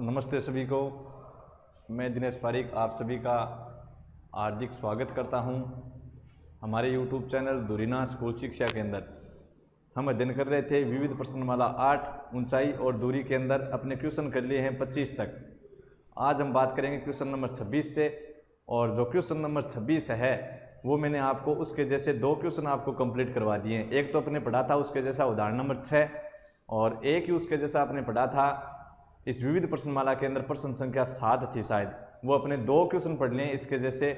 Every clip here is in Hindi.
नमस्ते सभी को। मैं दिनेश पारिक आप सभी का हार्दिक स्वागत करता हूं हमारे YouTube चैनल धुरीना स्कूल शिक्षा के अंदर। हम अध्ययन कर रहे थे विविध प्रश्नमाला 8 ऊंचाई और दूरी के अंदर अपने क्वेश्चन कर लिए हैं 25 तक। आज हम बात करेंगे क्वेश्चन नंबर 26 से, और जो क्वेश्चन नंबर 26 है वो मैंने आपको उसके जैसे दो क्वेश्चन आपको कंप्लीट करवा दिए हैं। एक तो अपने पढ़ा था उसके जैसा उदाहरण नंबर 6, और एक ही उसके जैसा आपने पढ़ा था इस विविध प्रश्नमाला के अंदर प्रश्न संख्या 7 थी शायद, वो अपने दो क्वेश्चन पढ़ लिए इसके जैसे।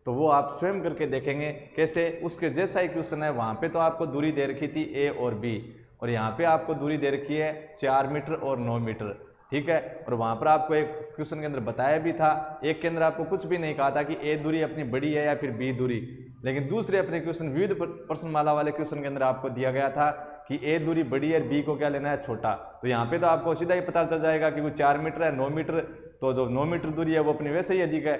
तो वो आप स्वयं करके देखेंगे कैसे उसके जैसा ही क्वेश्चन है। वहाँ पे तो आपको दूरी दे रखी थी ए और बी, और यहाँ पे आपको दूरी दे रखी है 4 मीटर और 9 मीटर, ठीक है। और वहाँ पर आपको एक क्वेश्चन के अंदर बताया भी था, एक के अंदर आपको कुछ भी नहीं कहा था कि ए दूरी अपनी बड़ी है या फिर बी दूरी, लेकिन दूसरे अपने क्वेश्चन विविध प्रश्नमाला वाले क्वेश्चन के अंदर आपको दिया गया था कि ए दूरी बड़ी है, बी को क्या लेना है छोटा। तो यहाँ पे तो आपको सीधा ही पता चल जाएगा कि वो 4 मीटर है 9 मीटर, तो जो 9 मीटर दूरी है वो अपनी वैसे ही अधिक है।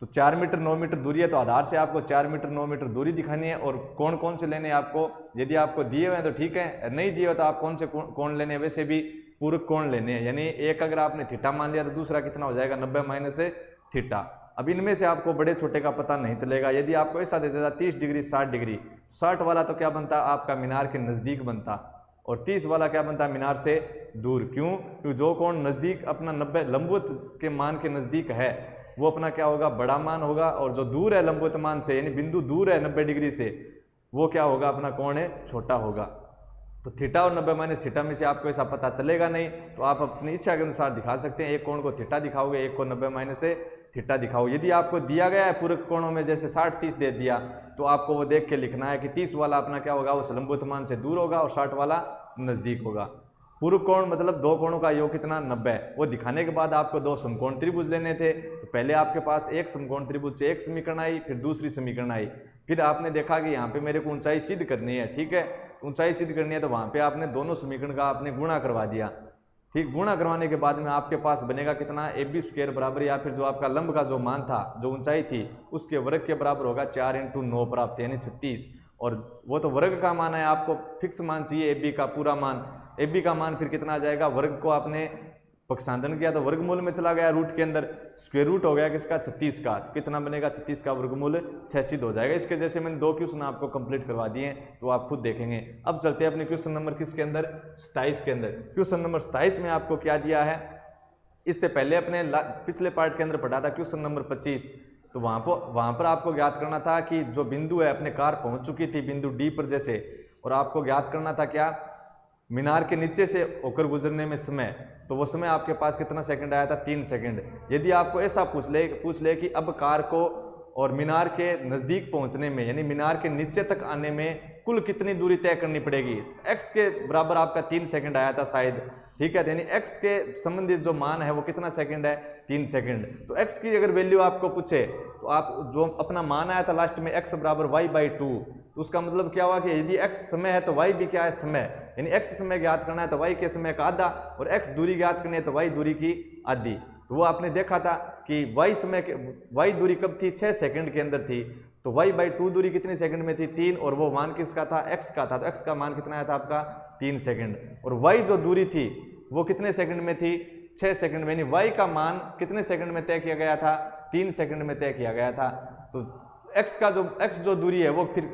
तो 4 मीटर 9 मीटर दूरी है तो आधार से आपको 4 मीटर 9 मीटर दूरी दिखानी है। और कौन कौन से लेने हैं आपको, यदि आपको दिए हुए हैं तो ठीक है, नहीं दिए हुए तो आप कौन से कौन लेने हैं, वैसे भी पूरक कोण लेने हैं। यानी एक अगर आपने थीटा मान लिया तो दूसरा कितना हो जाएगा 90 माइनस थीटा। अब इनमें से आपको बड़े छोटे का पता नहीं चलेगा। यदि आपको ऐसा दे देता 30 डिग्री 60 डिग्री, 60 वाला तो क्या बनता आपका मीनार के नज़दीक बनता, और 30 वाला क्या बनता मीनार से दूर। क्यों? क्योंकि जो कोण नज़दीक अपना 90 लंबवत के मान के नज़दीक है वो अपना क्या होगा बड़ा मान होगा, और जो दूर है लंबवत मान से यानी बिंदु दूर है 90 डिग्री से वो क्या होगा अपना कोण है छोटा होगा। तो थीटा और 90 माइनस थीटा में से आपको ऐसा पता चलेगा नहीं, तो आप अपनी इच्छा के अनुसार दिखा सकते हैं। एक कोण को थीटा दिखाओगे, एक को 90 माइनस थीटा दिखाओ। यदि आपको दिया गया है पूरक कोणों में जैसे 60 30 दे दिया तो आपको वो देख के लिखना है कि 30 वाला अपना क्या होगा उस लंबवत मान से दूर होगा और 60 वाला नज़दीक होगा। पूरक कोण मतलब दो कोणों का योग कितना 90। वो दिखाने के बाद आपको दो समकोण त्रिभुज लेने थे, तो पहले आपके पास एक समकोण त्रिभुज से एक समीकरण आई, फिर दूसरी समीकरण आई, फिर आपने देखा कि यहाँ पे मेरे को ऊंचाई सिद्ध करनी है, ठीक है, ऊंचाई सिद्ध करनी है, तो वहाँ पे आपने दोनों समीकरण का आपने गुणा करवा दिया, ठीक। गुणा करवाने के बाद में आपके पास बनेगा कितना AB स्क्वायर बराबर, या फिर जो आपका लंब का जो मान था जो ऊंचाई थी उसके वर्ग के बराबर होगा 4 × 9 प्राप्त यानी 36। और वो तो वर्ग का मान है, आपको फिक्स मान चाहिए AB का पूरा मान। AB का मान फिर कितना आ जाएगा, वर्ग को आपने पक्षांतरण किया तो वर्गमूल में चला गया, रूट के अंदर स्क्वायर रूट हो गया किसका 36 का, तो कितना बनेगा 36 का वर्गमूल 6 सिद्ध हो जाएगा। इसके जैसे मैंने दो क्वेश्चन आपको कंप्लीट करवा दिए हैं, तो आप खुद देखेंगे। अब चलते हैं अपने क्वेश्चन नंबर किसके अंदर 27 के अंदर। क्वेश्चन नंबर 27 में आपको क्या दिया है, इससे पहले अपने पिछले पार्ट के अंदर पढ़ा था क्वेश्चन नंबर 25। तो वहाँ पर आपको ज्ञात करना था कि जो बिंदु है अपने कार पहुँच चुकी थी बिंदु डी पर जैसे, और आपको ज्ञात करना था क्या मीनार के नीचे से होकर गुजरने में समय, तो वो समय आपके पास कितना सेकंड आया था 3 सेकंड। यदि आपको ऐसा पूछ ले कि अब कार को और मीनार के नज़दीक पहुंचने में यानी मीनार के नीचे तक आने में कुल कितनी दूरी तय करनी पड़ेगी, x के बराबर आपका 3 सेकंड आया था शायद, ठीक है। यानी x के संबंधित जो मान है वो कितना सेकंड है 3 सेकंड। तो x की अगर वैल्यू आपको पूछे तो आप जो अपना मान आया था लास्ट में x बराबर y/2, तो उसका मतलब क्या हुआ कि यदि x समय है तो y भी क्या है समय, यानी x समय ज्ञात करना है तो y के समय का आधा, और x दूरी ज्ञात करनी है तो y दूरी की आधी। तो वो आपने देखा था कि y दूरी कब थी 6 सेकंड के अंदर थी, तो y/2 दूरी कितनी सेकंड में थी 3, और वो मान किसका था x का था, तो x का मान कितना आया था आपका 3 सेकंड। और y जो दूरी थी वो कितने सेकंड में थी 6 सेकंड में, यानी y का मान कितने सेकंड में तय किया गया था 3 सेकंड में तय किया गया था। तो x जो दूरी है वो फिर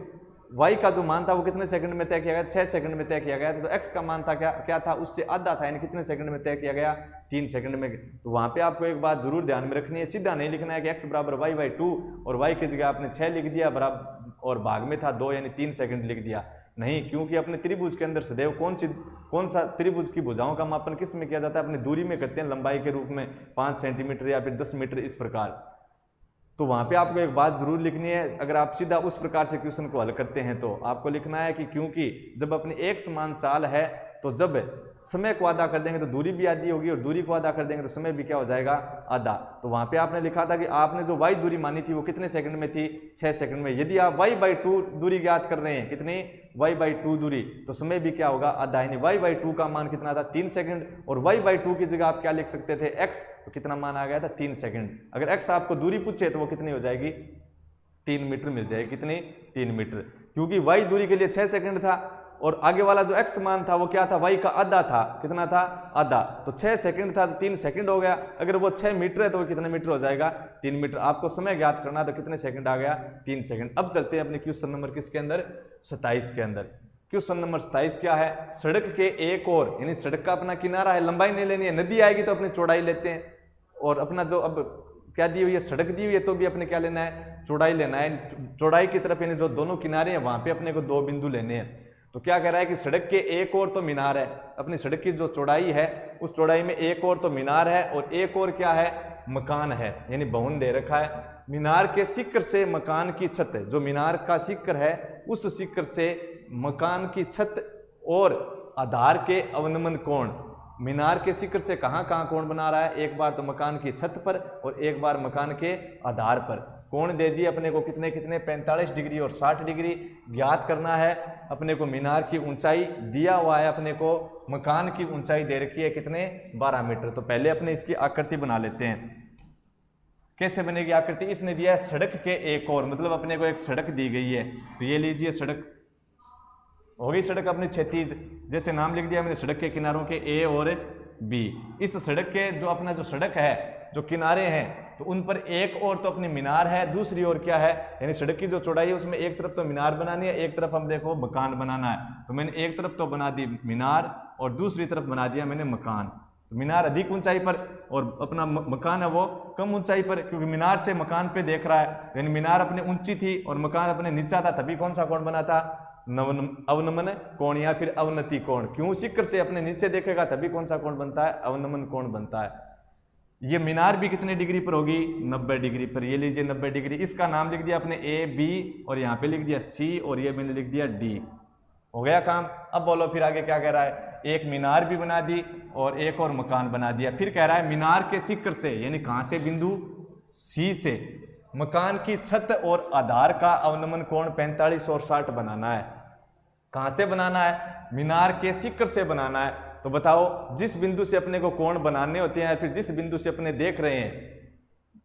y का जो मान था वो कितने सेकंड में तय किया गया 6 सेकंड में तय किया गया था। तो x का मान था क्या था उससे आधा था, यानी कितने सेकंड में तय किया गया 3 सेकंड में। तो वहाँ पे आपको एक बात जरूर ध्यान में रखनी है, सीधा नहीं लिखना है कि x बराबर y/2 और y की जगह आपने 6 लिख दिया बराबर और भाग में था 2 यानी 3 सेकंड लिख दिया, नहीं। क्योंकि अपने त्रिभुज के अंदर सदैव कौन सा त्रिभुज की भुजाओं का मापन किस में किया जाता है, अपनी दूरी में करते हैं, लंबाई के रूप में 5 सेंटीमीटर या फिर 10 मीटर इस प्रकार। तो वहाँ पे आपको एक बात जरूर लिखनी है, अगर आप सीधा उस प्रकार से क्वेश्चन को हल करते हैं तो आपको लिखना है कि क्योंकि जब अपनी एक समान चाल है तो जब समय को आधा कर देंगे तो दूरी भी आधी होगी, और दूरी को आधा कर देंगे तो समय भी क्या हो जाएगा आधा। तो वहाँ पे आपने लिखा था कि आपने जो y दूरी मानी थी वो कितने सेकंड में थी 6 सेकंड में। यदि आप y/2 दूरी ज्ञात कर रहे हैं, कितनी y/2 दूरी, तो समय भी क्या होगा आधा, यानी y/2 का मान कितना था 3 सेकंड, और y/2 की जगह आप क्या लिख सकते थे x, तो कितना मान आ गया था 3 सेकंड। अगर x आपको दूरी पूछे तो वो कितनी हो जाएगी 3 मीटर मिल जाएगी, कितनी 3 मीटर, क्योंकि y दूरी के लिए 6 सेकंड था और आगे वाला जो x मान था वो क्या था, y का आधा था। कितना था, आधा। तो 6 सेकंड था तो 3 सेकंड हो गया। अगर वो 6 मीटर है तो वो कितने मीटर हो जाएगा, 3 मीटर। आपको समय ज्ञात करना तो कितने सेकंड आ गया, 3 सेकंड। अब चलते हैं अपने क्वेश्चन नंबर किसके अंदर, 27 के अंदर। क्वेश्चन नंबर 27 क्या है, सड़क के एक और, यानी सड़क का अपना किनारा है, लंबाई नहीं लेनी है, नदी आएगी तो अपनी चौड़ाई लेते हैं, और अपना जो अब क्या दी हुई है, सड़क दी हुई है, तो भी अपने क्या लेना है, चौड़ाई लेना है। चौड़ाई की तरफ यानी जो दोनों किनारे हैं वहां पे अपने को 2 बिंदु लेने हैं। तो क्या कह रहा है कि सड़क के एक और तो मीनार है, अपनी सड़क की जो चौड़ाई है उस चौड़ाई में एक और तो मीनार है, और एक और क्या है, मकान है, यानी भवन दे रखा है। मीनार के शिखर से मकान की छत, जो मीनार का शिखर है उस शिखर से मकान की छत और आधार के अवनमन कोण, मीनार के शिखर से कहाँ कहाँ कोण बना रहा है, एक बार तो मकान की छत पर और एक बार मकान के आधार पर। कोण दे दिए अपने को कितने कितने, 45 डिग्री और 60 डिग्री। ज्ञात करना है अपने को मीनार की ऊंचाई, दिया हुआ है अपने को मकान की ऊंचाई दे रखी है कितने, 12 मीटर। तो पहले अपने इसकी आकृति बना लेते हैं। कैसे बनेगी आकृति, इसने दिया है सड़क के एक और, मतलब अपने को एक सड़क दी गई है। तो ये लीजिए सड़क हो गई, सड़क अपनी क्षैतिज, जैसे नाम लिख दिया मैंने, सड़क के किनारों के ए और बी। इस सड़क के जो अपना जो सड़क है, जो किनारे हैं, तो उन पर एक और तो अपनी मीनार है, दूसरी ओर क्या है, यानी सड़क की जो चौड़ाई है उसमें एक तरफ तो मीनार बनानी है, एक तरफ हम देखो मकान बनाना है। तो मैंने एक तरफ तो बना दी मीनार और दूसरी तरफ बना दिया मैंने मकान। तो मीनार अधिक ऊंचाई पर और अपना मकान है वो कम ऊंचाई पर, क्योंकि मीनार से मकान पे देख रहा है, यानी मीनार अपने ऊंची थी और मकान अपने नीचा था, तभी कौन सा कोण बना था, अवनमन कोण या फिर अवनति कोण। क्यों, शिखर से अपने नीचे देखेगा तभी कौन सा कोण बनता है, अवनमन कोण बनता है। ये मीनार भी कितने डिग्री पर होगी, 90 डिग्री पर। ये लीजिए 90 डिग्री, इसका नाम लिख दिया अपने ए बी और यहाँ पे लिख दिया सी और ये मैंने लिख दिया डी। हो गया काम। अब बोलो फिर आगे क्या कह रहा है, एक मीनार भी बना दी और एक और मकान बना दिया। फिर कह रहा है मीनार के शिखर से, यानी कहाँ से, बिंदु सी से मकान की छत और आधार का अवनमन कोण 45 और 60 बनाना है। कहाँ से बनाना है, मीनार के शिखर से बनाना है। तो बताओ, जिस बिंदु से अपने को कोण बनाने होते हैं, फिर जिस बिंदु से अपने देख रहे हैं,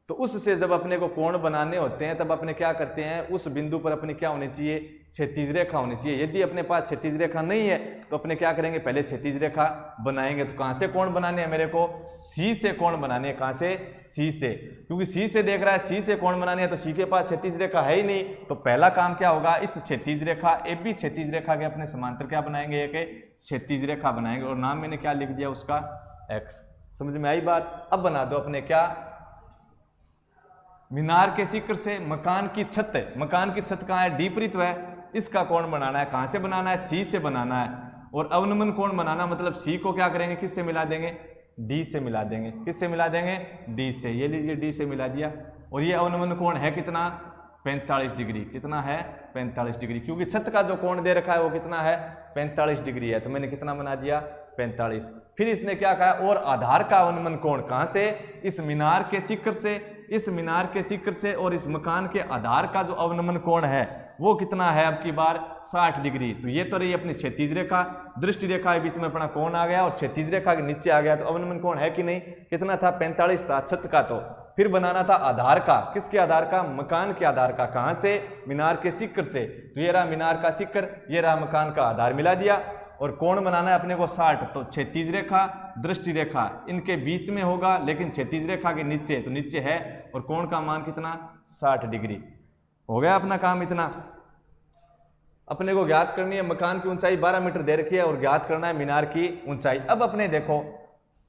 तो उससे जब अपने को कोण बनाने होते हैं तब अपने क्या करते हैं, उस बिंदु पर अपनी क्या होनी चाहिए, क्षैतिज रेखा होनी चाहिए। यदि अपने पास क्षैतिज रेखा नहीं है तो अपने क्या करेंगे, पहले क्षैतिज रेखा बनाएंगे। तो कहाँ से कोण बनाने हैं मेरे को, सी से कोण बनाने हैं। कहाँ से, सी से, क्योंकि सी से देख रहा है, सी से कोण बनाने हैं, तो सी के पास क्षैतिज रेखा है ही नहीं। तो पहला काम क्या होगा, इस क्षैतिज रेखा ए बी क्षैतिज रेखा के अपने समांतर क्या बनाएंगे, एक क्षैतिज रेखा बनाएंगे, और नाम मैंने क्या लिख दिया उसका, एक्स। समझ में आई बात। अब बना दो अपने क्या, मीनार के शिखर से मकान की छत है, मकान की छत कहाँ है, डी पर तो है, इसका कोण बनाना है। कहाँ से बनाना है, सी से बनाना है। और अवनमन कोण बनाना मतलब सी को क्या करेंगे, किससे मिला देंगे, डी से मिला देंगे। किससे मिला देंगे, डी से। ये लीजिए डी से मिला दिया। और ये अवनमन कोण है कितना, 45 डिग्री। कितना है, 45 डिग्री, क्योंकि छत का जो कोण दे रखा है वो कितना है, 45 डिग्री है। तो मैंने कितना बना दिया, 45। फिर इसने क्या कहा, और आधार का अवनमन कोण कहाँ से, इस मीनार के शिखर से, इस मीनार के शिखर से और इस मकान के आधार का जो अवनमन कोण है वो कितना है, अब की बार 60 डिग्री। तो ये तो रही अपनी क्षैतिज रेखा, दृष्टि रेखा के बीच में अपना कोण आ गया और क्षैतिज रेखा के नीचे आ गया। तो अवनमन कोण है कि नहीं, कितना था, 45 था छत का। तो फिर बनाना था आधार का, किसके आधार का, मकान के आधार का। कहाँ से, मीनार के शिखर से। तो ये रहा मीनार का शिखर, ये रहा मकान का आधार, मिला दिया। और कोण बनाना है अपने को 60। तो क्षैतिज रेखा, दृष्टि रेखा इनके बीच में होगा, लेकिन क्षैतिज रेखा के नीचे, तो नीचे है। और कोण का मान कितना, 60 डिग्री। हो गया अपना काम इतना। अपने को ज्ञात करनी है मकान की ऊंचाई 12 मीटर दे रखी है और ज्ञात करना है मीनार की ऊंचाई। अब अपने देखो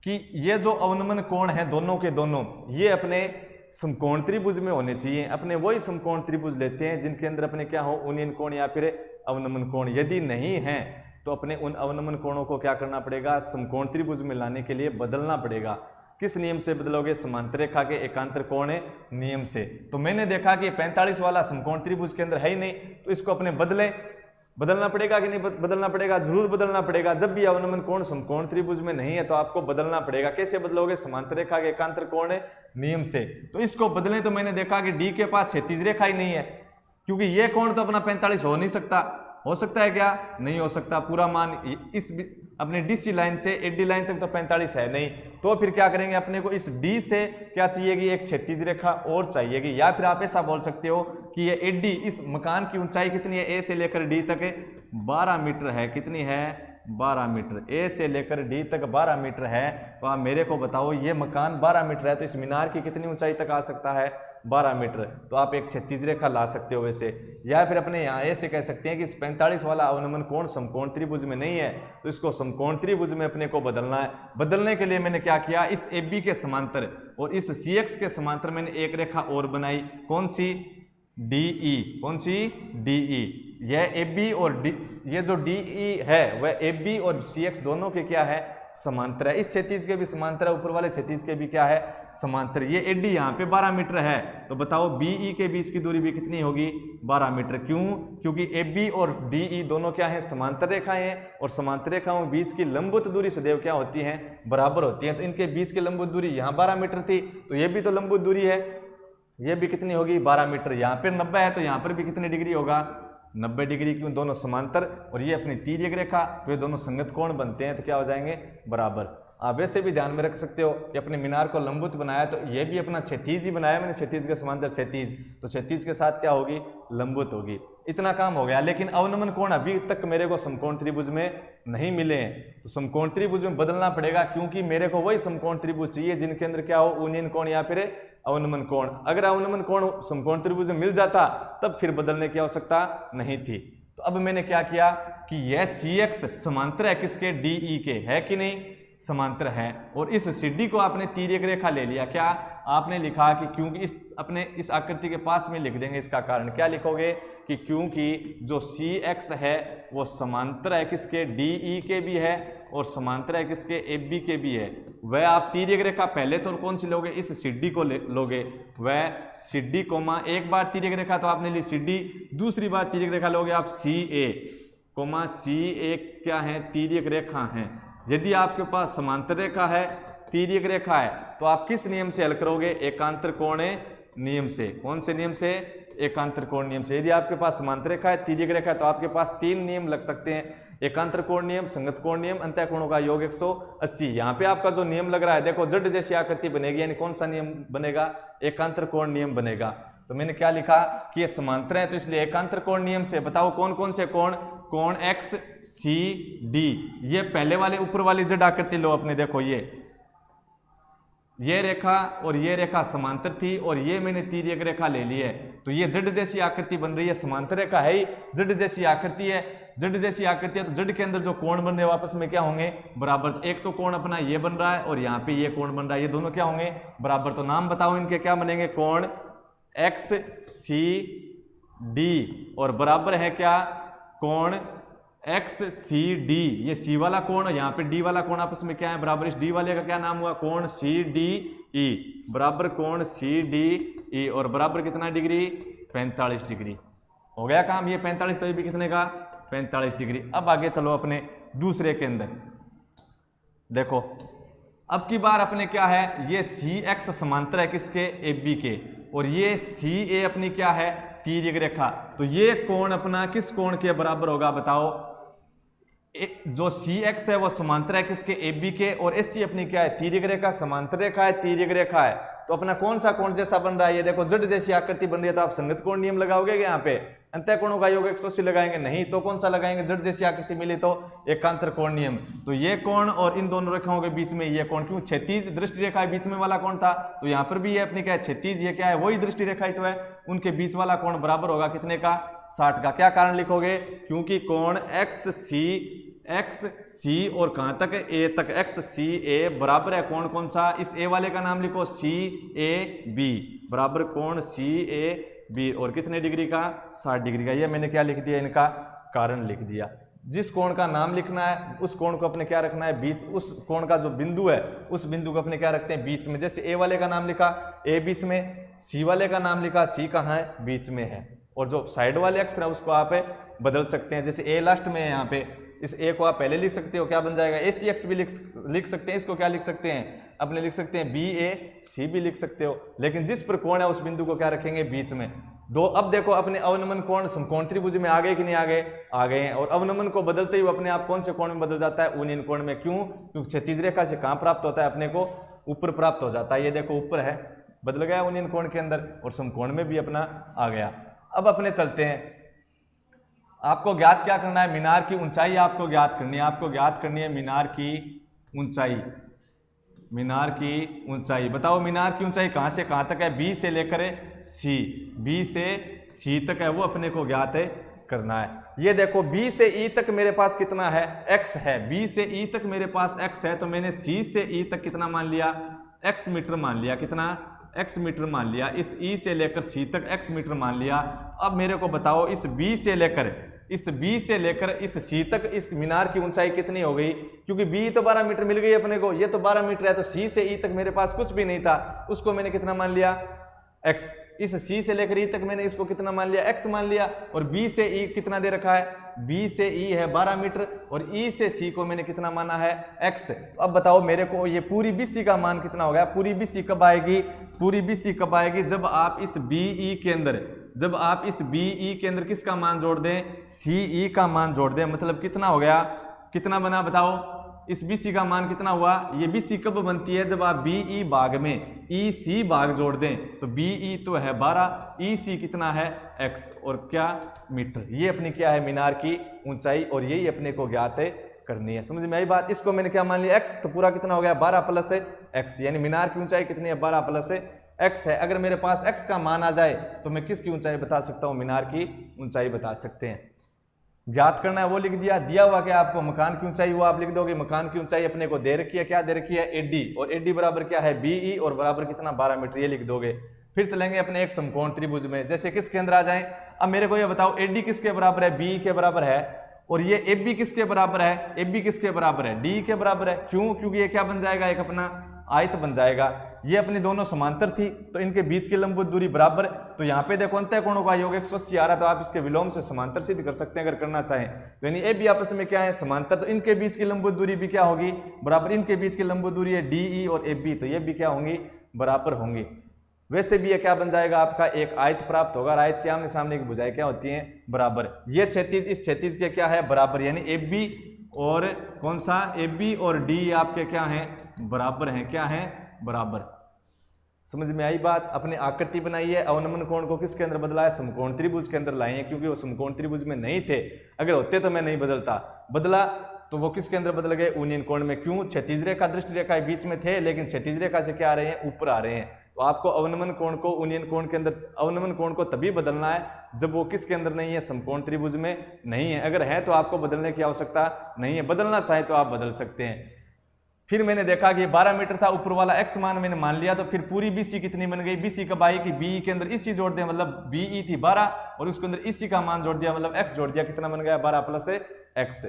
कि ये जो अवनमन कोण है दोनों के दोनों, ये अपने समकोण त्रिभुज में होने चाहिए। अपने वही समकोण त्रिभुज लेते हैं जिनके अंदर अपने क्या हो, उन्नयन कोण या फिर अवनमन कोण। यदि नहीं है तो अपने उन अवनमन कोणों को क्या करना पड़ेगा, समकोण त्रिभुज में लाने के लिए बदलना पड़ेगा। किस नियम से बदलोगे, समांतर रेखा के एकांतर कोण नियम से। तो मैंने देखा कि 45 वाला समकोण त्रिभुज के अंदर है ही नहीं, तो इसको अपने बदलना पड़ेगा कि नहीं बदलना पड़ेगा, जरूर बदलना पड़ेगा। जब भी अवनमन कोण समकोण त्रिभुज में नहीं है तो आपको बदलना पड़ेगा। कैसे बदलोगे, समांतर रेखा के एकांतर कोण नियम से। तो इसको बदलें तो मैंने देखा कि डी के पास क्षैतिज रेखा ही नहीं है, क्योंकि ये कोण तो अपना 45 हो नहीं सकता। हो सकता है क्या? नहीं हो सकता। पूरा मान इस अपने डीसी लाइन से एडी लाइन तक तो 45 है नहीं, तो फिर क्या करेंगे, अपने को इस डी से क्या चाहिएगी, एक क्षैतिज रेखा और चाहिएगी। या फिर आप ऐसा बोल सकते हो कि ये एडी, इस मकान की ऊंचाई कितनी है, ए से लेकर डी तक 12 मीटर है। कितनी है? 12 मीटर। ए से लेकर डी तक 12 मीटर है। तो आप मेरे को बताओ, ये मकान 12 मीटर है तो इस मीनार की कितनी ऊंचाई तक आ सकता है? 12 मीटर। तो आप एक क्षैतिज रेखा ला सकते हो वैसे। या फिर अपने यहाँ ऐसे कह सकते हैं कि इस 45 वाला अवनमन कोण समकोण त्रिभुज में नहीं है, तो इसको समकोण त्रिभुज में अपने को बदलना है। बदलने के लिए मैंने क्या किया, इस AB के समांतर और इस CX के समांतर मैंने एक रेखा और बनाई। कौन सी? DE। कौन सी? DE। यह AB और ये जो DE है वह AB और CX दोनों के क्या है? समांतर है। इस क्षैतिज के भी समांतर है, ऊपर वाले क्षैतिज के भी क्या है? समांतर। ये AD यहाँ पे 12 मीटर है, तो बताओ BE के बीच की दूरी भी कितनी होगी? 12 मीटर। क्यों? क्योंकि AB और DE दोनों क्या है? समांतर रेखाएं हैं, और समांतर रेखाओं के बीच की लंबवत दूरी सदैव क्या होती है? बराबर होती है। तो इनके बीच की लंबवत दूरी यहाँ 12 मीटर थी, तो ये भी तो लंबवत दूरी है, ये भी कितनी होगी? 12 मीटर। यहाँ पर 90 है, तो यहाँ पर भी कितनी डिग्री होगा? 90 डिग्री। क्यों? दोनों समांतर, और ये अपनी तिर्यक रेखा, वे दोनों संगत कोण बनते हैं, तो क्या हो जाएंगे? बराबर। आप वैसे भी ध्यान में रख सकते हो कि अपने मीनार को लंबवत बनाया, तो ये भी अपना क्षैतिज ही बनाया मैंने, क्षैतिज के समांतर क्षैतिज, तो क्षैतिज के साथ क्या होगी? लंबवत होगी। इतना काम हो गया। लेकिन अवनमन कोण अभी तक मेरे को समकोण त्रिभुज में नहीं मिले हैं, तो समकोण त्रिभुज में बदलना पड़ेगा, क्योंकि मेरे को वही समकोण त्रिभुज चाहिए जिनके अंदर क्या हो? यूनियन कोण या फिर अवनमन कोण। अगर अवनमन कोण समकोण त्रिभुज में मिल जाता तब फिर बदलने की आवश्यकता नहीं थी। तो अब मैंने क्या किया कि यह CX समांतर है किसके? DE के, है कि नहीं? समांतर है। और इस CD को आपने तिर्यक रेखा ले लिया। क्या आपने लिखा कि क्योंकि इस आकृति के पास में लिख देंगे इसका कारण। क्या लिखोगे कि क्योंकि जो CX है वो समांतर है किसके? DE के भी है, और समांतर है किसके? AB के भी है। वह आप तिर्यक रेखा पहले तो कौन सी लोगे? इस CD को लोगे। वह CD कोमा एक बार तिर्यक रेखा तो आपने ली CD, दूसरी बार तिर्यक रेखा लोगे आप CA कोमा CA क्या है? तिर्यक रेखा है। यदि आपके पास समांतर रेखा है, तिर्यक रेखा है, तो आप किस नियम से हल करोगे? एकांतर कोणीय नियम से। कौन से नियम से? एकांतर कोण नियम से। यदि आपके पास समांतर रेखा है, तिर्यक रेखा है, तो आपके पास 3 नियम लग सकते हैं। एकांतर कोण नियम, संगत कोण नियम, अंतः कोणों का योग 180। यहाँ पे आपका जो नियम लग रहा है, देखो जड जैसी आकृति बनेगी, यानी कौन सा नियम बनेगा? एकांतर कोण नियम बनेगा। तो मैंने क्या लिखा कि ये समांतर है, तो इसलिए एकांतर कोण नियम से बताओ कौन कौन से कोण? कोण XCD। ये पहले वाले ऊपर वाली जड आकृति लो अपने, देखो ये रेखा और ये रेखा समांतर थी, और ये मैंने तिर्यक रेखा ले ली है, तो ये जड जैसी आकृति बन रही है। समांतर रेखा है ही, जड जैसी आकृति है। जड जैसी आकृति है तो जड के अंदर जो कोण बन रहे हैं आपस में क्या होंगे? बराबर। तो एक तो कोण अपना ये बन रहा है और यहाँ पे ये कोण बन रहा है, ये दोनों क्या होंगे? बराबर। तो नाम बताओ इनके, क्या बनेंगे? कोण XCD, और बराबर है क्या? कोण XCD। ये C वाला कोण, यहाँ पे D वाला कोण आपस में क्या है? बराबर। इस D वाले का क्या नाम हुआ? कोण CDE, बराबर कोण CDE, और बराबर कितना डिग्री? 45 डिग्री। हो गया काम। ये 45, तो ये भी कितने का? 45 डिग्री। अब आगे चलो अपने दूसरे के अंदर, देखो अब की बार अपने क्या है? ये CX समांतर है किसके? AB के, और ये CA अपनी क्या है? तिर्यक रेखा। तो ये कोण अपना किस कोण के बराबर होगा बताओ? जो CX है वो समांतर है किसके? AB के, और SC अपनी क्या है? तिर्यक रेखा। समांतर रेखा है, तिर्यक रेखा है, तो अपना कौन सा कोण जैसा बन रहा है? ये देखो जड जैसी आकृति बन रही है, तो आप संगत कोण नियम लगाओगे यहाँ पे? अंतः कोणों का योग 180 लगाएंगे? नहीं। तो कौन सा लगाएंगे? जड जैसी आकृति मिली तो एकांतर कोण नियम। तो ये कोण और इन दोनों रेखाओं के बीच में ये कोण, क्यों? क्षैतिज दृष्टि रेखा बीच में वाला कोण था, तो यहाँ पर भी ये अपनी क्या है? क्षैतिज। ये क्या है? वही दृष्टि रेखा ही तो है। उनके बीच वाला कोण बराबर होगा कितने का? 60 का। क्या कारण लिखोगे? क्योंकि कोण XC और कहां तक? A तक। XCA बराबर है कोण कौन सा? इस A वाले का नाम लिखो CAB, बराबर कोण CAB, और कितने डिग्री का? 60 डिग्री का। ये मैंने क्या लिख दिया? इनका कारण लिख दिया। जिस कोण का नाम लिखना है उस कोण को अपने क्या रखना है? बीच। उस कोण का जो बिंदु है उस बिंदु को अपने क्या रखते हैं? बीच में। जैसे A वाले का नाम लिखा, A बीच में, C वाले का नाम लिखा, C कहाँ है? बीच में है। और जो साइड वाले अक्षर है उसको आप बदल सकते हैं। जैसे A लास्ट में है, यहाँ पे इस A को आप पहले लिख सकते हो, क्या बन जाएगा? ACX भी लिख सकते हैं। इसको क्या लिख सकते हैं? अपने लिख सकते हैं BAC भी लिख सकते हो, लेकिन जिस पर कोण है उस बिंदु को क्या रखेंगे? बीच में। दो। अब देखो अपने अवनमन कोण समकोण त्रिभुज में आ गए कि नहीं आ गए? आ गए हैं। और अवनमन को बदलते ही अपने आप कौन से कोण में बदल जाता है? उन्हीं कोण में। क्यों? क्योंकि क्षैतिज रेखा से कहाँ प्राप्त होता है अपने को? ऊपर प्राप्त हो जाता है। ये देखो ऊपर है, बदल गया उन्हीं कोण के अंदर, और समकोण में भी अपना आ गया। अब अपने चलते हैं, आपको ज्ञात क्या करना है? मीनार की ऊंचाई आपको ज्ञात करनी है। आपको ज्ञात करनी है मीनार की ऊंचाई। मीनार की ऊंचाई बताओ, मीनार की ऊंचाई कहां से कहां तक है? बी से लेकर सी, बी से सी तक है, वो अपने को ज्ञात है करना है। ये देखो बी से ई तक मेरे पास कितना है? एक्स है। बी से ई तक मेरे पास एक्स है, तो मैंने सी से ई तक कितना मान लिया? एक्स मीटर मान लिया। कितना? एक्स मीटर मान लिया। इस ई से लेकर सी तक एक्स मीटर मान लिया। अब मेरे को बताओ इस बी से लेकर इस सी तक इस मीनार की ऊंचाई कितनी हो गई? क्योंकि बी तो 12 मीटर मिल गई अपने को, ये तो 12 मीटर है, तो सी से ई तक मेरे पास कुछ भी नहीं था, उसको मैंने कितना मान लिया? एक्स। इस सी से लेकर ई तक मैंने इसको कितना मान लिया? एक्स मान लिया। और बी से ई कितना दे रखा है? बी से ई है 12 मीटर, और ई से सी को मैंने कितना माना है? एक्स। तो अब बताओ मेरे को ये पूरी बीसी का मान कितना हो गया? पूरी बीसी कब आएगी? पूरी बीसी कब आएगी? जब आप इस बीई के अंदर किसका मान जोड़ दें? सीई का मान जोड़ दें। मतलब कितना हो गया? कितना बना बताओ? इस बीसी का मान कितना हुआ? ये बीसी कब बनती है? जब आप बीई भाग में ई सी भाग जोड़ दें, तो बीई तो है 12, ई सी कितना है? एक्स, और क्या? मीटर। ये अपनी क्या है? मीनार की ऊंचाई, और यही अपने को ज्ञात है करनी है। समझ में आई बात? इसको मैंने क्या मान लिया? एक्स। तो पूरा कितना हो गया? 12 प्लस एक्स, यानी मीनार की ऊंचाई कितनी है? 12 प्लस एक्स है। अगर मेरे पास एक्स का मान आ जाए तो मैं किसकी ऊंचाई बता सकता हूं? मीनार की ऊंचाई बता सकते हैं। ज्ञात करना है वो लिख दिया। दिया हुआ क्या आपको? मकान की ऊंचाई, वो आप लिख दोगे। मकान की ऊंचाई अपने को दे रखी है, क्या दे रखी है? एडी, और एडी बराबर क्या है? बीई, और बराबर कितना? 12 मीटर, ये लिख दोगे। फिर चलेंगे अपने एक समकोण त्रिभुज में। जैसे किसके अंदर आ जाए? अब मेरे को ये बताओ, एडी किसके बराबर है? बीई के बराबर है। और ये ए बी किसके बराबर है? ए बी किसके बराबर है? डी के बराबर है। क्यों? क्योंकि ये क्या बन जाएगा? एक अपना आयत बन जाएगा। ये अपनी दोनों समांतर थी, तो इनके बीच की लंबवत दूरी बराबर। तो यहाँ पे देखो अंतः कोणों का योग 180 आ रहा, तो आप इसके विलोम से समांतर सिद्ध कर सकते हैं अगर करना चाहें। तो यानी ए बी आपस में क्या है? समांतर। तो इनके बीच की लंबवत दूरी भी क्या होगी? बराबर। इनके बीच की लंबवत दूरी है डीई और ए बी, तो ये भी क्या होंगी? बराबर होंगी। वैसे भी ये क्या बन जाएगा? आपका एक आयत प्राप्त होगा। आयत के आमने सामने की भुजाएं क्या होती हैं? बराबर। ये क्षैतिज इस क्षैतिज के क्या है? बराबर, यानी ए बी और कौन सा? ए बी और डी आपके क्या हैं? बराबर हैं। क्या हैं? बराबर। समझ में आई बात? अपने आकृति बनाई है। अवनमन कोण को किसके अंदर बदला है? समकोण त्रिभुज के अंदर लाए हैं, क्योंकि वो समकोण त्रिभुज में नहीं थे। अगर होते तो मैं नहीं बदलता। बदला तो वो किसके अंदर बदल गए? ऊनियन कोण में। क्यों? क्षैतिज रेखा दृष्टि रेखा के बीच में थे, लेकिन क्षैतिज रेखा से क्या आ रहे हैं? ऊपर आ रहे हैं। तो आपको अवनमन कोण को ऊनियन कोण के अंदर, अवनमन कोण को तभी बदलना है जब वो किसके अंदर नहीं है? समकोण त्रिभुज में नहीं है। अगर है तो आपको बदलने की आवश्यकता नहीं है। बदलना चाहे तो आप बदल सकते हैं। फिर मैंने देखा कि 12 मीटर था, ऊपर वाला एक्स मान मैंने मान लिया, तो फिर पूरी बीसी कितनी बन गई? बीसी कब आई? कि बीई के अंदर इसी जोड़ दिया, मतलब बीई थी 12 और उसके अंदर इसी का मान जोड़ दिया, मतलब एक्स जोड़ दिया। कितना बन गया? 12 प्लस एक्स।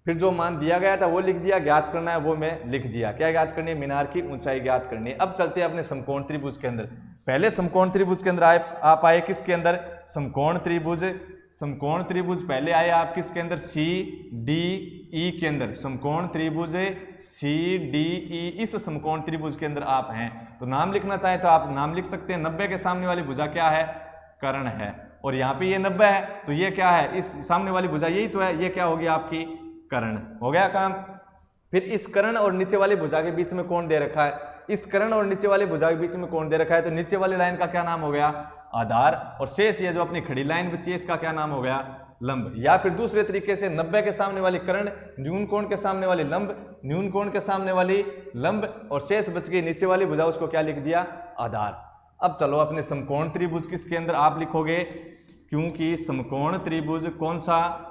फिर जो मान दिया गया था वो लिख दिया। ज्ञात करना है वो मैं लिख दिया। क्या ज्ञात करनी है? मीनार की ऊंचाई ज्ञात करनी है। अब चलते हैं अपने समकोण त्रिभुज के अंदर। पहले समकोण त्रिभुज के अंदर आप आए किसके अंदर? समकोण त्रिभुज। समकोण त्रिभुज पहले आए आप किसके अंदर? सी डी ई के अंदर। समकोण त्रिभुज सी डी ई, इस समकोण त्रिभुज के अंदर आप हैं। तो नाम लिखना चाहे तो आप नाम लिख सकते हैं। 90 के सामने वाली भुजा क्या है? कर्ण है। और यहाँ पे ये 90 है, तो ये क्या है? इस सामने वाली भुजा यही तो है, ये क्या होगी? आपकी कर्ण। हो गया काम। फिर इस कर्ण और नीचे वाली भुजा के बीच में कोण दे रखा है। इस कर्ण और नीचे वाली भुजा के बीच में कोण दे रखा है, तो नीचे वाली लाइन का क्या नाम हो गया? आधार। और शेष ये जो अपनी खड़ी लाइन बची है, इसका क्या नाम हो गया? लंब। या फिर दूसरे तरीके से 90 के सामने वाली कर्ण, न्यून कोण के सामने वाली लंब, न्यून कोण के सामने वाली लंब, और शेष बच गई नीचे वाली भुजा, उसको क्या लिख दिया? आधार। अब चलो अपने समकोण त्रिभुज किसके अंदर आप लिखोगे? क्योंकि समकोण त्रिभुज कौन सा?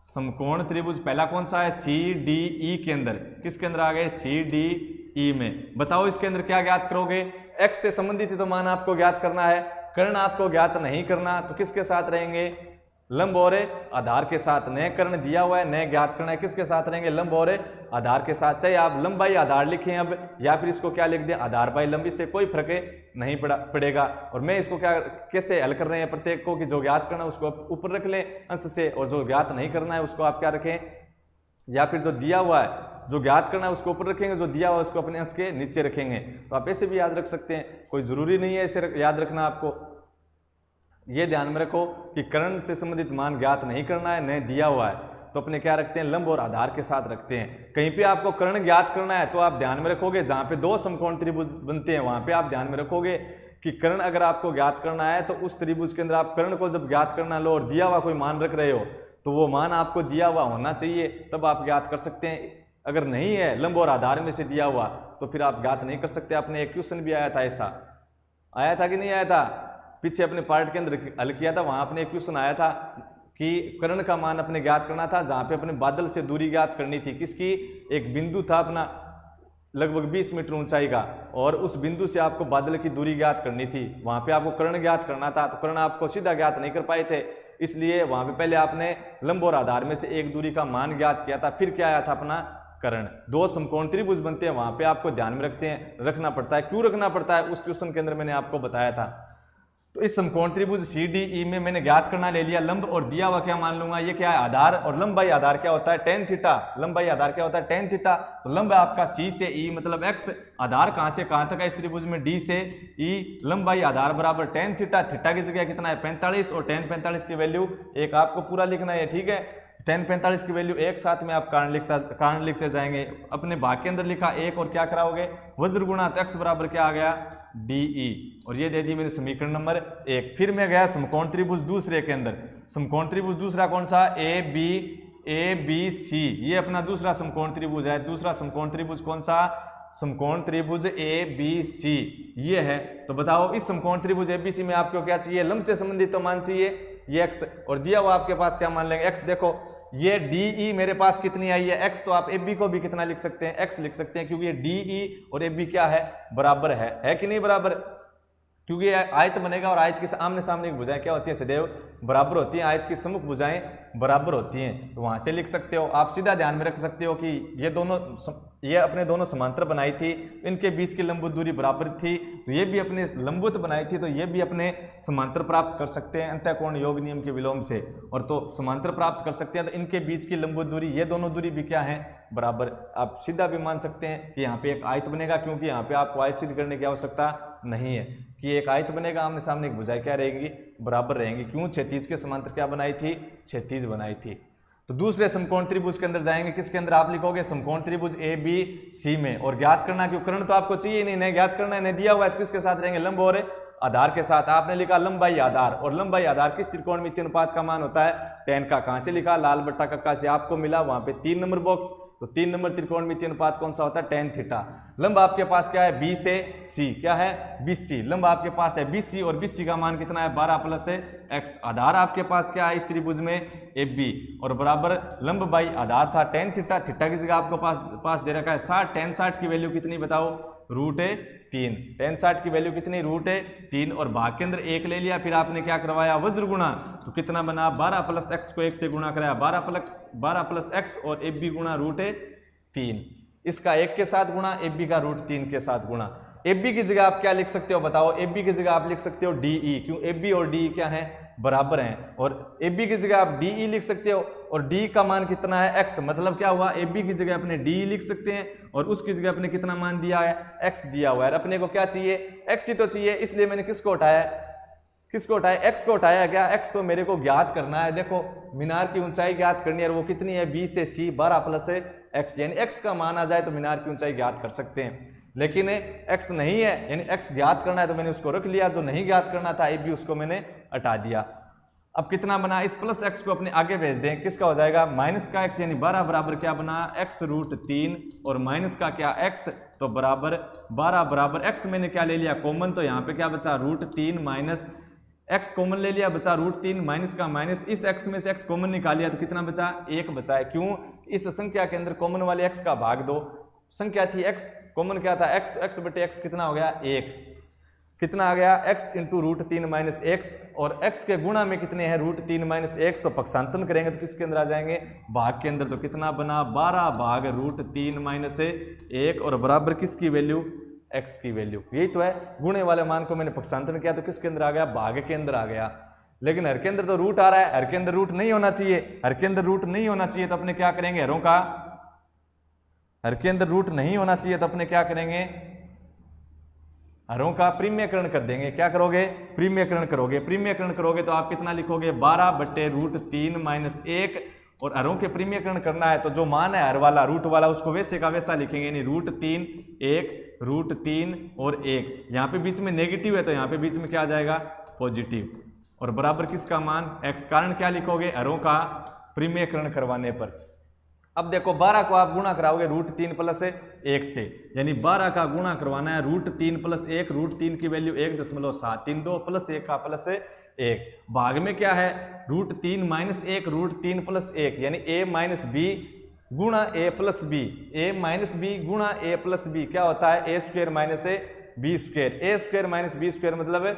समकोण त्रिभुज पहला कौन सा है? सी डी ई के अंदर। किसके अंदर आ गए? सी डी ई में। बताओ इसके अंदर क्या ज्ञात करोगे? एक्स से संबंधित तो मान आपको ज्ञात करना है, कर्ण आपको ज्ञात नहीं करना, तो किसके साथ रहेंगे? लंब और आधार के साथ। नए कर्ण दिया हुआ है, नए ज्ञात करना है, किसके साथ रहेंगे? लंब और आधार के साथ। चाहे आप लंब बाई आधार लिखें अब, या फिर इसको क्या लिख दें? आधार बाई लंब, इससे कोई फर्क नहीं पड़ेगा। और मैं इसको क्या कैसे हल कर रहे हैं प्रत्येक को, कि जो ज्ञात करना है उसको ऊपर रख लें अंश से, और जो ज्ञात नहीं करना है उसको आप क्या रखें? या फिर जो दिया हुआ है, जो ज्ञात करना है उसको ऊपर रखेंगे, जो दिया हुआ है उसको अपने अंश के नीचे रखेंगे। तो आप ऐसे भी याद रख सकते हैं, कोई जरूरी नहीं है इसे याद रखना आपको। ये ध्यान में रखो कि कर्ण से संबंधित मान ज्ञात नहीं करना है, नहीं दिया हुआ है तो अपने क्या रखते हैं, लंब और आधार के साथ रखते हैं। कहीं पे आपको कर्ण ज्ञात करना है तो आप ध्यान में रखोगे जहां पे दो समकोण त्रिभुज बनते हैं वहां पे आप ध्यान में रखोगे कि कर्ण अगर आपको ज्ञात करना है तो उस त्रिभुज के अंदर आप कर्ण को जब ज्ञात करना लो और दिया हुआ कोई मान रख रहे हो तो वो मान आपको दिया हुआ होना चाहिए, तब आप ज्ञात कर सकते हैं। अगर नहीं है लंब और आधार में से दिया हुआ तो फिर आप ज्ञात नहीं कर सकते। आपने एक क्वेश्चन भी आया था, ऐसा आया था कि नहीं आया था, पीछे अपने पार्ट के अंदर हल किया था, वहां अपने एक क्वेश्चन आया था कि कर्ण का मान अपने ज्ञात करना था, जहां पे अपने बादल से दूरी ज्ञात करनी थी। किसकी? एक बिंदु था अपना लगभग 20 मीटर ऊंचाई का, और उस बिंदु से आपको बादल की दूरी ज्ञात करनी थी। वहां पे आपको कर्ण ज्ञात करना था, तो कर्ण आपको सीधा ज्ञात नहीं कर पाए थे, इसलिए वहां पे पहले आपने लंब और आधार में से एक दूरी का मान ज्ञात किया था, फिर क्या आया था अपना कर्ण। दो समकोण त्रिभुज बनते हैं, वहां पे आपको ध्यान में रखना पड़ता है। क्यों रखना पड़ता है उस क्वेश्चन के अंदर मैंने आपको बताया था। तो इस समकोण त्रिभुज सी डी ई में मैंने ज्ञात करना ले लिया लंब, और दिया हुआ क्या मान लूंगा, ये क्या है आधार, और लंब बाई आधार क्या होता है टेन थीटा। लंब बाई आधार क्या होता है टेन थीटा। तो लंब है आपका सी से ई मतलब एक्स, आधार कहां से कहां तक है इस त्रिभुज में डी से ई, लंब बाई आधार बराबर टेन थीटा। थीटा की जगह कितना है 45, और टेन 45 की वैल्यू एक आपको पूरा लिखना है, ठीक है। टेन 45 की वैल्यू एक साथ में आप कारण लिखते जाएंगे। अपने भाग के अंदर लिखा एक और क्या कराओगे वज्र गुणा, तो एक्स बराबर क्या आ गया डीई, और ये दे दी मेरे समीकरण नंबर 1। फिर मैं गया समकोण त्रिभुज दूसरे के अंदर। समकोण त्रिभुज दूसरा कौन सा, ए बी सी, ये अपना दूसरा समकोण त्रिभुज है। दूसरा समकोण त्रिभुज कौन सा, समकोण त्रिभुज ए बी सी ये है। तो बताओ इस समकोण त्रिभुज ए बी सी में आपको क्या चाहिए, लंब से संबंधित तो मान चाहिए ये x, और दिया हुआ आपके पास क्या मान लेंगे x। देखो ये DE मेरे पास कितनी आई है x, तो आप AB को भी कितना लिख सकते हैं, x लिख सकते हैं, क्योंकि ये DE और AB क्या है बराबर है कि नहीं बराबर, क्योंकि ये आयत बनेगा और आयत की आमने सामने की भुजाएं क्या होती हैं सदैव बराबर होती हैं, आयत की सम्मुख भुजाएं बराबर होती हैं। तो वहां से लिख सकते हो आप, सीधा ध्यान में रख सकते हो कि ये अपने दोनों समांतर बनाई थी, इनके बीच की लंबवत दूरी बराबर थी, तो ये भी अपने लंबवत बनाई थी, तो ये भी अपने समांतर प्राप्त कर सकते हैं अंतःकोण योग नियम के विलोम से, और तो समांतर प्राप्त कर सकते हैं। तो इनके बीच की लंबवत दूरी, ये दोनों दूरी भी क्या है बराबर। आप सीधा भी मान सकते हैं कि यहाँ पे एक आयत बनेगा, क्योंकि यहाँ पे आपको आयत सिद्ध करने की आवश्यकता नहीं है कि एक आयत बनेगा, आमने सामने एक भुजाएं क्या रहेगी बराबर रहेंगी। क्यों, क्षैतिज के समांतर क्या बनाई थी, क्षैतिज बनाई थी। तो दूसरे समकोण त्रिभुज के अंदर जाएंगे, किसके अंदर आप लिखोगे समकोण त्रिभुज ए बी सी में, और ज्ञात करना क्यों, कर्ण तो आपको चाहिए नहीं ज्ञात करना है, नहीं दिया हुआ है, तो किसके साथ रहेंगे लंब और आधार के साथ। आपने लिखा लंब बाई आधार, और लंब बाई आधार किस त्रिकोणमितीय अनुपात का मान होता है टेन का। कहां से लिखा, लाल बट्टा कक्का से आपको मिला, वहां पे 3 नंबर बॉक्स, तो 3 नंबर त्रिकोणमितीय अनुपात कौन सा होता है टेन थीटा। लंब आपके पास क्या है बी से सी, क्या है BC, लंब आपके पास है BC, और BC का मान कितना है 12 प्लस x। आधार आपके पास क्या है इस त्रिभुज में AB, और बराबर लंब बाई आधार था टेन थीटा। थीटा की जगह आपको पास दे रखा है 60, टेन 60 की वैल्यू कितनी बताओ √3, टेन 60 की वैल्यू कितनी √3, और भाग के अंदर 1 ले लिया, फिर आपने क्या करवाया वज्र गुणा, तो कितना बना 12 प्लस x को 1 से गुणा कराया 12 प्लस x, और AB गुणा √3, इसका 1 के साथ गुणा, AB का √3 के साथ गुणा। AB की जगह आप क्या लिख सकते हो बताओ, AB की जगह आप लिख सकते हो DE, क्यों AB और DE क्या है बराबर हैं, और AB की जगह आप DE लिख सकते हो, और D का मान कितना है x, मतलब क्या हुआ AB की जगह अपने DE लिख सकते हैं, और उसकी जगह अपने कितना मान दिया है x दिया हुआ है। अपने को क्या चाहिए x ही तो चाहिए, इसलिए मैंने किसको उठाया x को उठाया। क्या x तो मेरे को ज्ञात करना है, देखो मीनार की ऊंचाई ज्ञात करनी है, और वो कितनी है B से C 12 प्लस x, यानी x का मान आ जाए तो मीनार की ऊंचाई ज्ञात कर सकते हैं। लेकिन x नहीं है, यानी x ज्ञात करना है, तो मैंने उसको रख लिया, जो नहीं ज्ञात करना था AB उसको मैंने हटा दिया। अब कितना बना, इस प्लस x को अपने आगे भेज दें, किसका हो जाएगा माइनस का x, यानी 12 बराबर क्या बना x √3, और माइनस का क्या x, तो बराबर 12 बराबर x मैंने क्या ले लिया कॉमन, तो यहाँ पे क्या बचा √3 माइनस x कॉमन ले लिया, बचा √3 माइनस का माइनस, इस x में से x कॉमन निकाल लिया, तो कितना बचा 1 बचा है। क्यों, इस संख्या के अंदर कॉमन वाले x का भाग दो, संख्या थी x, कॉमन क्या था x, तो x बटे x कितना हो गया 1, कितना आ गया x इंटू √3 माइनस x, और x के गुणा में कितने हैं √3 माइनस x, तो पक्षांतन करेंगे तो किसके अंदर आ जाएंगे भाग के अंदर, तो कितना बना 12 भाग √3 माइनस 1, और बराबर किसकी वैल्यू x की वैल्यू, यही तो है। गुणे वाले मान को मैंने पक्षांतन किया तो किसके अंदर आ गया भाग के अंदर आ गया, लेकिन हर के अंदर तो रूट आ रहा है, हर के अंदर रूट नहीं होना चाहिए, हर के अंदर रूट नहीं होना चाहिए, तो अपने क्या करेंगे हरों का, हर के अंदर रूट नहीं होना चाहिए, तो अपने क्या करेंगे हरों का प्रीम्यकरण कर देंगे। क्या करोगे? प्रीम्यकरण करोगे। प्रीम्यकरण करोगे तो आप कितना लिखोगे? 12/√3 - 1, और हरों के प्रीम्यकरण करना है तो जो मान है हर वाला रूट वाला उसको वैसे का वैसा लिखेंगे, यानी √3 1 √3 और 1। यहाँ पे बीच में नेगेटिव है तो यहाँ पे बीच में क्या आ जाएगा? पॉजिटिव। और बराबर किसका मान? x। कारण क्या लिखोगे? हरों का प्रीम्यकरण करवाने पर। अब देखो 12 को आप गुणा कराओगे √3 + 1 से, यानी 12 का गुणा करवाना है √3 + 1। √3 की वैल्यू 1.732 + 1 का +1। भाग में क्या है? √3 - 1 √3 + 1, यानी a - b गुणा a + b। a - b गुणा a + b क्या होता है? a² - b²। a² - b² मतलब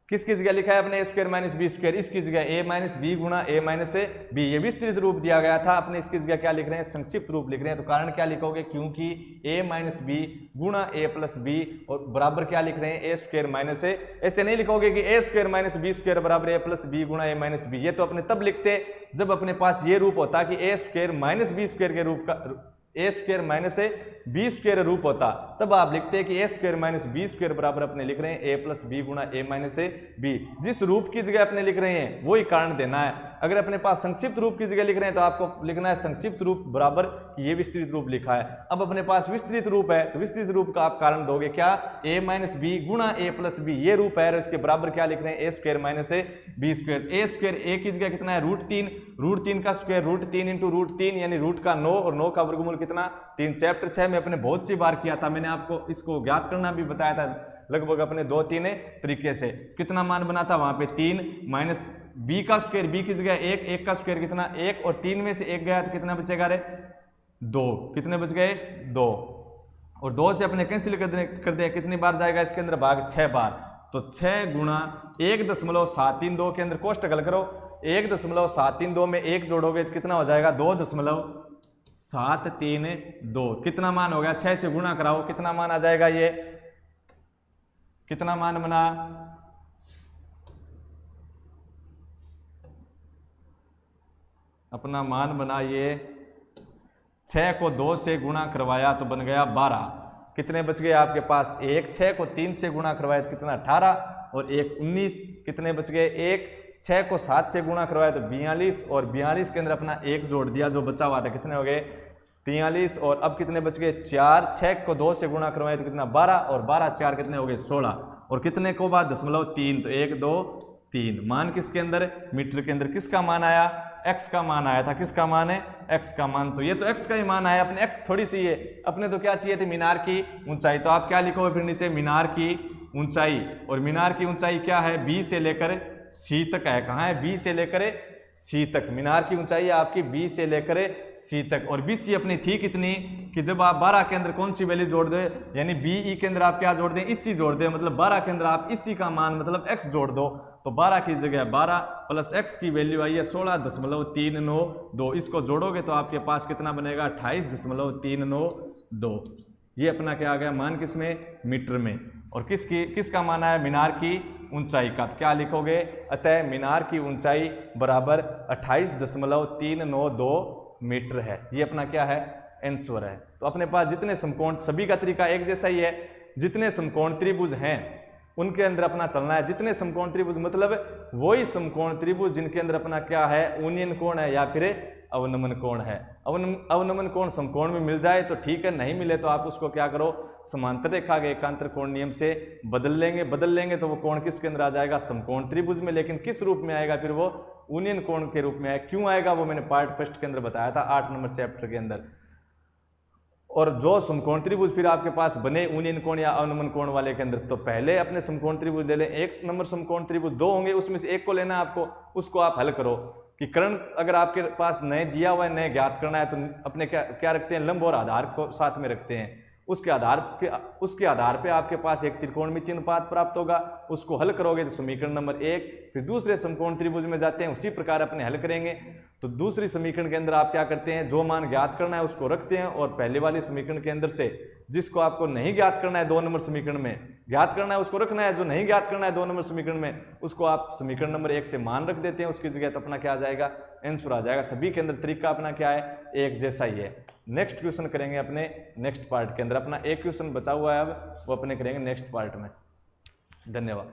किसकी जगह लिखा है अपने? a² - b²। इसकी जगह a - b गुणा a - b। ये विस्तृत रूप दिया गया था, अपने इसकी जगह क्या लिख रहे हैं? संक्षिप्त रूप लिख रहे हैं। तो कारण क्या लिखोगे? क्योंकि a - b गुणा a + b और बराबर क्या लिख रहे हैं? a²। ऐसे नहीं लिखोगे कि a² - b² बराबर a + b गुणा a - b। ये तो अपने तब लिखते जब अपने पास ये रूप होता कि a² - b² के रूप का a² - b² रूप होता, तब आप लिखते हैं कि a² - b² बराबर अपने लिख रहे हैं a + b गुणा a - b। जिस रूप की जगह अपने लिख रहे हैं वही कारण देना है। अगर अपने पास संक्षिप्त रूप की जगह लिख रहे हैं तो आपको लिखना है संक्षिप्त रूप बराबर कि ये विस्तृत रूप लिखा है। अब अपने पास विस्तृत रूप है तो विस्तृत रूप का आप कारण दोगे क्या? a - b गुणा a + b। ये रूप है और इसके बराबर क्या लिख रहे हैं? a² - b²। a की जगह कितना है? √3। √3 का स्क्वायर √3 × √3 यानी रूट का 9 और 9 का वर्गमूल कितना? 3। चैप्टर 6 में अपने बहुत सी बार किया था, मैंने आपको इसको ज्ञात करना भी बताया था लगभग अपने 2-3 तरीके से। कितना मान बना था वहां पे? 3 माइनस b का स्क्वायर, b की जगह 1, 1 का स्क्वायर कितना? 1, और 3 में से 1 गया तो कितना बचेगा रे? 2। कितने बच गए? 2। और 2 से अपने कैंसिल कर दे कितनी बार जाएगा इसके अंदर? भाग 6 बार। तो 6 गुणा 1.732 के अंदर कोष्टक हल करो। 1.732 में 1 जोड़ोगे तो कितना हो जाएगा? 2.732। कितना मान हो गया? 6 से गुणा कराओ, कितना मान आ जाएगा? ये कितना मान बना? अपना मान बना ये 6 को 2 से गुणा करवाया तो बन गया 12। कितने बच गए आपके पास? 1। 6 को 3 से गुणा करवाया तो कितना? 18 और 1 19। कितने बच गए? 1। 6 को 7 से गुणा करवाया तो 42 और 42 के अंदर अपना 1 जोड़ दिया जो बचा हुआ था, कितने हो गए? 43। और अब कितने बच गए? 4। 6 को 2 से गुणा करवाया तो कितना? 12 और 12 4 कितने हो गए? 16। और कितने को बाद? 0.3। तो 1 2 3। मान किसके अंदर? मीटर के अंदर। किसका मान आया? x का मान आया था। किसका मान है? x का मान। तो ये तो x का ही मान आया, अपने x थोड़ी चाहिए, अपने तो क्या चाहिए थे? मीनार की ऊंचाई। तो आप क्या लिखोगे फिर नीचे? मीनार की ऊंचाई। और मीनार की ऊंचाई क्या है? b से लेकर c तक है। कहाँ है? b से लेकर c तक। मीनार की ऊंचाई आपकी b से लेकर c तक। और BC अपनी थी कितनी? कि जब आप 12 के अंदर कौन सी वैल्यू जोड़ दे, यानी BE के अंदर आप क्या जोड़ दें? इसी जोड़ दें, मतलब 12 के अंदर आप इसी का मान मतलब x जोड़ दो। तो 12 की जगह 12 प्लस x की वैल्यू आई है 16.392। इसको जोड़ोगे तो आपके पास कितना बनेगा? 28.392। ये अपना क्या आ गया मान? किसमें? मीटर में। और किसका मान आया? मीनार की ऊंचाई का। तो क्या लिखोगे? अतः मीनार की ऊंचाई बराबर 28.392 मीटर है। ये अपना क्या है? आंसर है। तो अपने पास जितने समकोण, सभी का तरीका एक जैसा ही है, जितने समकोण त्रिभुज हैं उनके अंदर अपना चलना है। जितने समकोण त्रिभुज मतलब वही समकोण त्रिभुज जिनके अंदर अपना क्या है? उन्नयन कोण है या फिर अवनमन कोण है। अवनमन कोण समकोण में मिल जाए तो ठीक है, नहीं मिले तो आप उसको क्या करो? समांतर रेखा के एकांतर कोण नियम से बदल लेंगे तो वो कोण किसके अंदर आ जाएगा? समकोण त्रिभुज में। लेकिन किस रूप में आएगा फिर वो? उन्नयन कोण के रूप में आएगा। क्यों आएगा वो मैंने पार्ट फर्स्ट के अंदर बताया था, 8 नंबर चैप्टर के अंदर। और जो समकोण त्रिभुज फिर आपके पास बने उन्नयन कोण या अवनमन कोण वाले के अंदर, तो पहले अपने समकोण त्रिभुज ले लें। 1 नंबर समकोण त्रिभुज 2 होंगे, उसमें से एक को लेना है आपको, उसको आप हल करो। कि कर्ण अगर आपके पास नए दिया हुआ है, नए ज्ञात करना है, तो अपने क्या रखते हैं? लंब और आधार को साथ में रखते हैं। उसके आधार पे आपके पास एक त्रिकोणमितीय अनुपात प्राप्त होगा। उसको हल करोगे तो समीकरण नंबर 1। फिर दूसरे समकोण त्रिभुज में जाते हैं, उसी प्रकार अपने हल करेंगे। तो दूसरी समीकरण के अंदर आप क्या करते हैं? जो मान ज्ञात करना है उसको रखते हैं, और पहले वाली समीकरण के अंदर से जिसको आपको नहीं ज्ञात करना है 2 नंबर समीकरण में ज्ञात करना है उसको रखना है, जो नहीं ज्ञात करना है 2 नंबर समीकरण में उसको आप समीकरण नंबर 1 से मान रख देते हैं उसकी जगह। तो अपना क्या आ जाएगा? आंसर आ जाएगा। सभी के अंदर तरीका अपना क्या है? एक जैसा ही है। नेक्स्ट क्वेश्चन करेंगे अपने नेक्स्ट पार्ट के अंदर। अपना एक क्वेश्चन बचा हुआ है अब, वो अपने करेंगे नेक्स्ट पार्ट में। धन्यवाद।